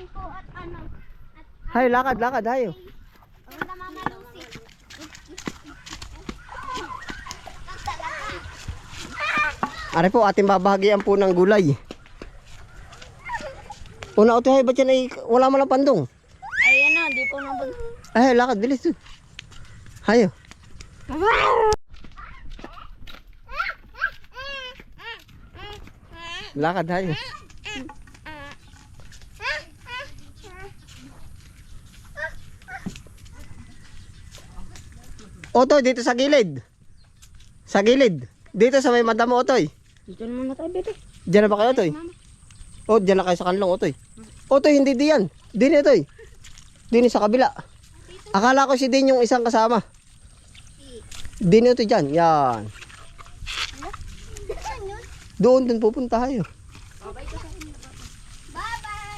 po at ano. Hay, lakad, lakad, hayo. Ang namamalusi. Are po, ating babahagian po ng gulay. Una, otoy, ba't yan ay wala mo lang pandong? Ayan na, di po nabag. Ay, lakad, bilis dun. Hayo. Lakad, hayo. Otoy, dito sa gilid. Sa gilid. Dito sa may mata mo, Otoy. Dito naman na tayo, bebe. Diyan na ba kayo, Otoy? O, diyan na kayo sa kanlong, Otoy. Otoy, hindi diyan. Dini, Otoy. Dini sa kabila. Akala ko si Din yung isang kasama. Dini, Otoy, dyan. Yan. Doon din pupunta kayo. Bye-bye,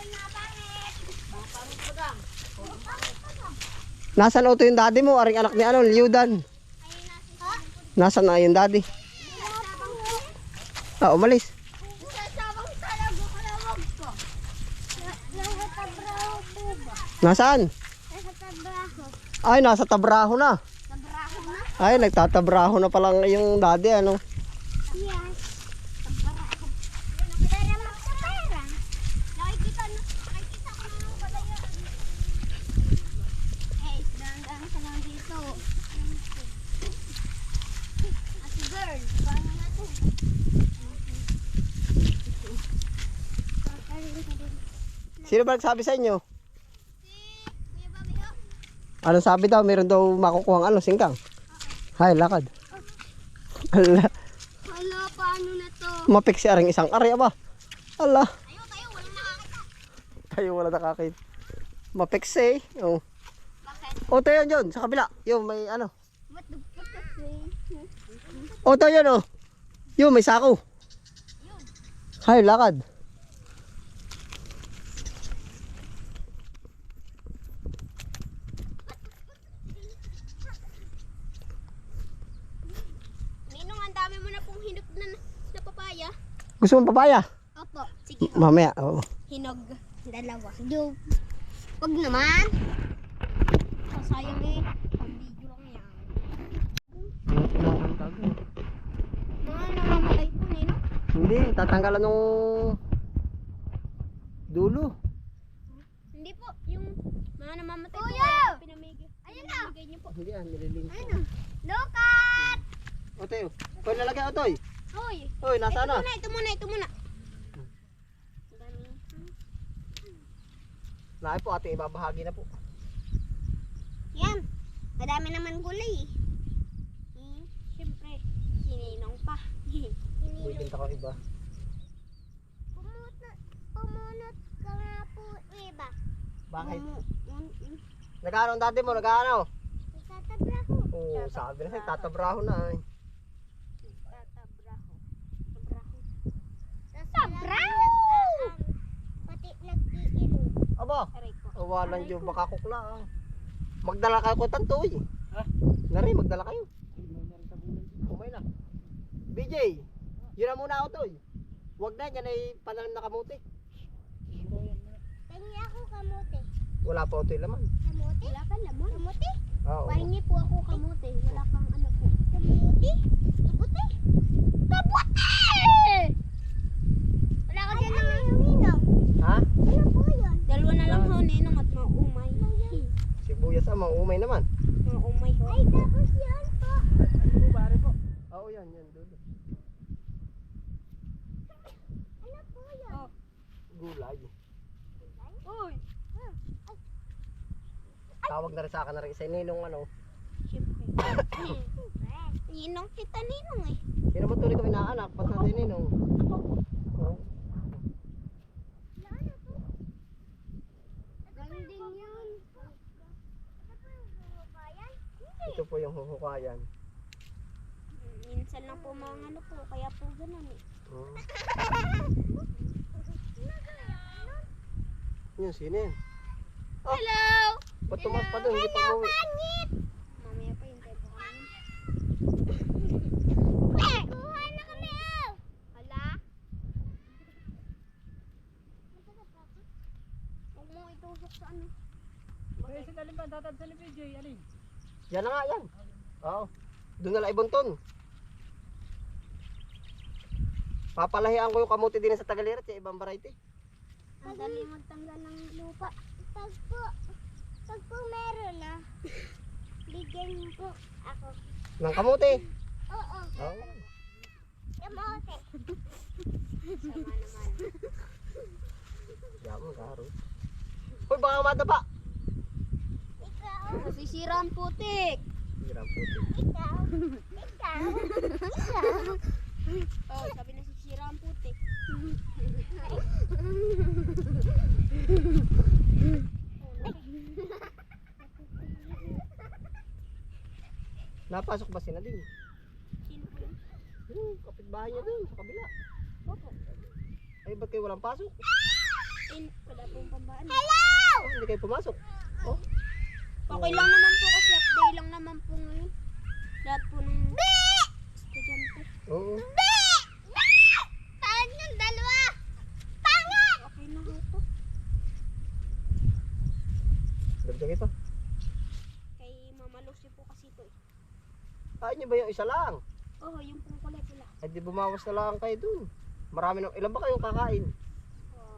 napangit. Nasaan, Otoy, yung daddy mo? Aring anak ni ano, Liudan. Nasaan na yung daddy? Ah, umalis. Sasabang talaga kalawag ko. Nasa tabraho po ba? Nasaan? Nasa tabraho. Ay, nasa tabraho na. Tabraho na? Ay, nagtatabraho na palang yung daddy, ano? Yes. Tabraho. Pera mo sa pera. Nakikita ko na ng balayan. Eh, dahan-dahan ka lang dito. Ate girl, paano na to? Sino ba nagsabi sa inyo? Kuya Bobby, ho? Anong sabi daw? Meron daw makukuhang ano, singkang. Hay, lakad. Ala, Hala, paano na to? mapik si aring isang ari, aba. Ala, Tayo, walang nakakita. tayo wala nakakit. Mapik si, oh. Bakit? O, tayo yun, sa kabila. Yung may ano. What the fuck is this? O, tayo yun, oh. Yung may sako. Hay, lakad. Ninong, ang dami mo na pong hinog na papaya. Gusto mong papaya? Opo, sige. Mamaya, oo. Hinog. Dalawa. Wag naman. Sayang eh. Pang video lang yan. Mga namamatay po, Ninong. Hindi, tatanggalan nung dulo. Hindi po, yung mga namamatay po. Kuya! Pinamigay. Ayun na! Pinamigay niyo po. Hindi, nililin. Ayun na. Lukat! O, tayo. Oy, lalagay, Otoy. Hoy! Oy, nasaan na? Ito muna. Ang dami. Lahat po, ating ibabahagi na po. Yan. Madami naman gulay eh. Siyempre, sininong pa. Bibinta ko iba. Pumunot ka nga po, iba. Bakit? Nag-ano ang daddy mo? Nag-ano? Tatabraho. Oo, sabi na sa'yo, tatabraho na eh. Tabraho! Pati nag-iinom. Aba, Aray ko. awalan dyo, baka kukla ah. Magdala kayo ko tantoy. Ha? Nari, magdala kayo. Umay na. BJ, yun na muna ako toy. Huwag na, yan ay pananim na kamuti. Tangi ako kamote. Wala pa ito laman. Kamote? Wala pa laman. Kamote? Oo. Pahingi po ako kamote. Wala kang ano po. Kamote? Kamote? Kamote! Wala ka dyan ng ninong. Ha? Ano po yun? Dalawa na lang ho, ninong at maumay. Sibuyas ah, maumay naman. Maumay ho. Ay, tapos yan po. Bari po. Oo, yan, dulo. Ano po yun? Gulay. Uy! Tawag na rin sa akin na rin isa ninong ano. Siyempre. Ninong kita, ninong eh. Sino mo tuloy kami naanak? Ba't natin ninong? Oo. Galing din yun. Ito po yung huhukayan. Minsan lang po mga ano po, kaya po ganun eh. Yun, sino yun? Hello! Ba't tumas pa doon? Hindi pa umuwi. Pangit! Mamaya pa yung tempo kami. Kuha na kami oh! Hala? Huwag mo itusok sa ano. Kaya sa dalim ba tatad sa ni PJ, alin? Yan na nga yan. Oo. Doon na lang ibunton. Papalahian ko yung kamuti din sa Tagalirat, yung ibang variety. Ang dali magtanggal ng lupa. Pag po meron na, bigyan mo po ako. Ng kamuti. Oo. Oo. Kamote. Sama naman. Yan mo, garo. Hoy, baka madapa. Ikaw. Masisira ang putik. Hirap puti. Ikaw. Oh, sabi na sisira ang putik. Napasok ba si Nadine? Sino po yun? Kapitbahay niya doon, sa kabila. Opo. Ay, ba't kayo walang pasok? Wala pong pambaan. Hello! Oh, hindi kayo pumasok. Oh. Okay lang naman po kasi update lang naman po ngayon. Lahat po ng estudyante. Oo. Pangit ng dalawa! Pangit! Okay na ho to. Dagdag ito. Kay Mama Lucy po kasi ito eh. Ay, niyo ba yung isa lang? Oo, yung pong kulay pula. Ay, di bumawas na lang kayo dun. Marami na. Ilan ba kayong kakain?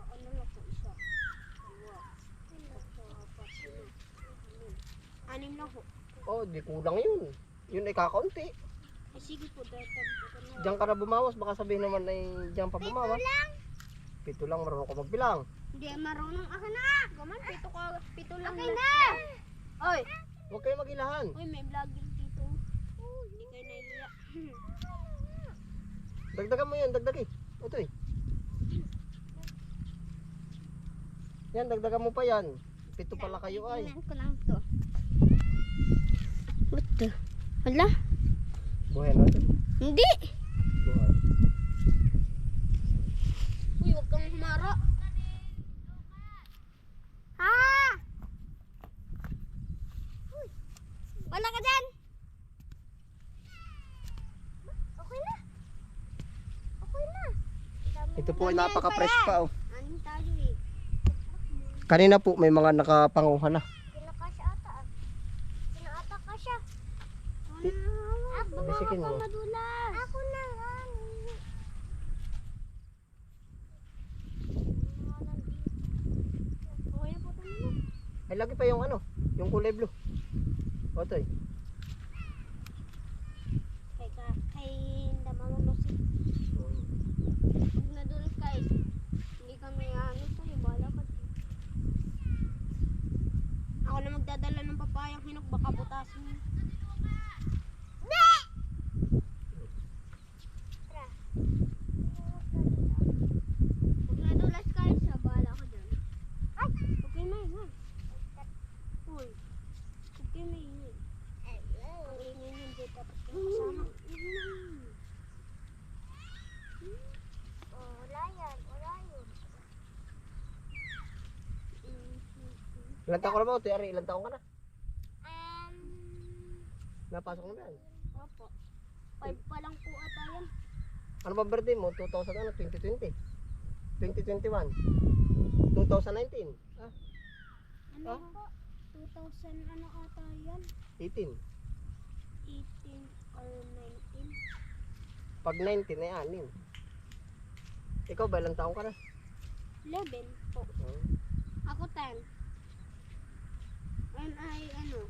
Ano lang po isa? Dalawa. Tatlo, apat, lima, anim na ho. Oh, di kulang yun. Yun ay kakaunti. Ay sige po, dahil Diyan ka na bumawas. Baka sabihin naman ay diyan pa bumawas. Pito lang, marunong ka magbilang. Hindi marunong ako na. Gaman, pito lang. Okay na. Oy, Huwag kayo magilahan. oy, may vlogger dito. Hindi kayo nahiya. Dagdagan mo yan, dagdag eh. Ito eh. Yan, dagdagan mo pa yan. Pito pala kayo ay. Tingnan ko lang to. What the? Hala? Buhay natin. Hindi. Buhay. Uy, huwag kang humara. Ha? Uy, wala ka dyan. Okay na. Okay na. Ito po ay napaka-fresh pa oh. Aning tayo eh. Kanina po may mga nakapanguha na. Kinakasya ata ah. Kinaata ka siya. I- Ako na, Bisikin huwag mo. kang madulas. Ako na. Okay na po ito na. Ay, lagi pa yung ano, yung kulay blue. Otoy. Kay Damamalusi. Pag nadulas kayo, hindi kami ano sa'yo, bahala ka. Ako na magdadala ng papayang hinog, baka butasin mo. Pag nadulas kayo siya, bahala ka dyan. Ay! Okay na yun. Uy. Okay na yun. Ang ingay yun dito, tapos kasama. Oh, wala yan. Wala yun. Ilan taon ka na ba? Otoy, Ari, ilan taon ka na? Napasok mo na yan. Opo. 5 pa lang po ata yan. Ano ba birthday mo? 2020? 2021? 2019? Ah, Ano po? 2000 ano ata yan? 18. 18 or 19? Pag 19 ay anin. Ikaw ba ilang taon ka na? 11 po. Oh. Ako 10. And ay ano?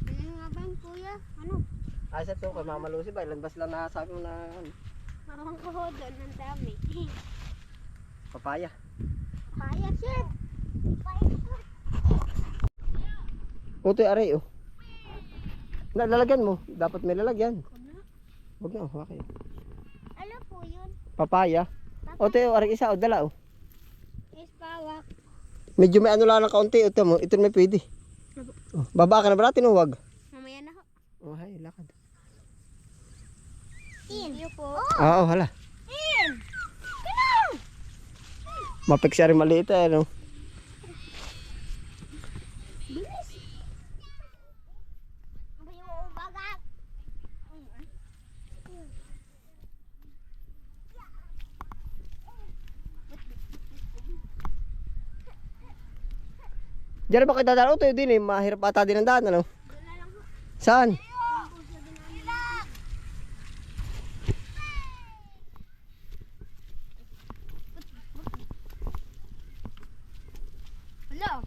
Ano nga ba yun, kuya? Ano? Asa to kay Mama Lucy ba? Ilan ba sila nasabi mo na ano? Mawang ko ho doon. Ang dami. Papaya. Kaya sir. Kaya. Otoy, Ari, oh. Lalagyan mo. Dapat may lalagyan. Huwag na, okay. Ano po yun? Papaya. Otoy, Ari, isa, o, dala, oh. Is pawak. Medyo may ano lang ng kaunti. Ito mo, ito may pwede. Oh, baba ka na ba natin, huwag? Mamaya na ho. Oh, hay, lakad. Thank you po. Oo, hala. Mapiksa rin maliit eh, no? Bilis. Bayo bagat. Diyan ba kayo dadaan? Utoy din eh. Mahirap ata din ang daan, ano? Doon na lang ho. Saan? Yung puso din namin. Hello.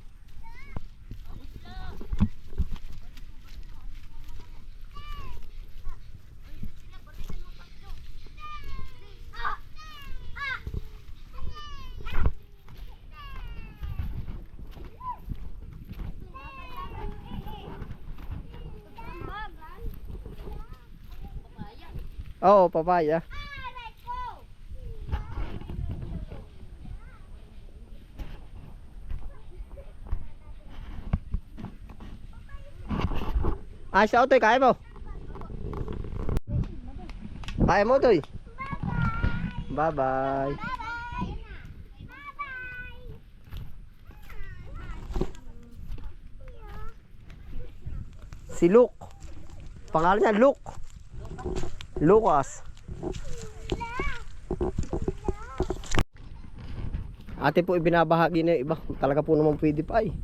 Oo, papaya. Ah, siya Utoy, kaya mo? Kaya mo Utoy? Bye-bye. Si Luke. Pangalan niya Luke. Lucas. Ate po ibinabahagi na yung iba. Talaga po naman pwede pa ay.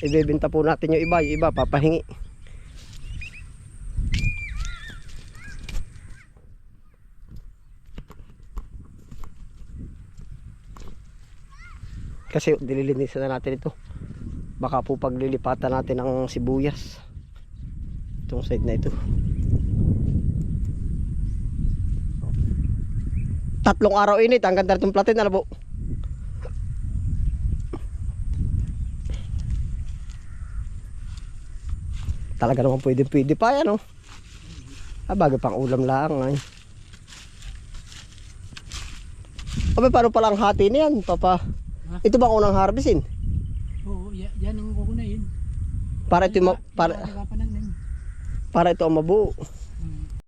Ibebenta po natin yung iba papahingi. Kasi dililinisan na natin ito. Baka po paglilipatan natin ng sibuyas. Itong side na ito. 3 araw init, ang ganda itong platin, ano po? Talaga naman pwede pa yan, oh. Ah, bago pang ulam lang, ay. Abe, paano palang hati niyan, papa? Ha? Ito bang unang harvestin? Oo, yan ang kukunayin. Para ito, para ito ang mabuo.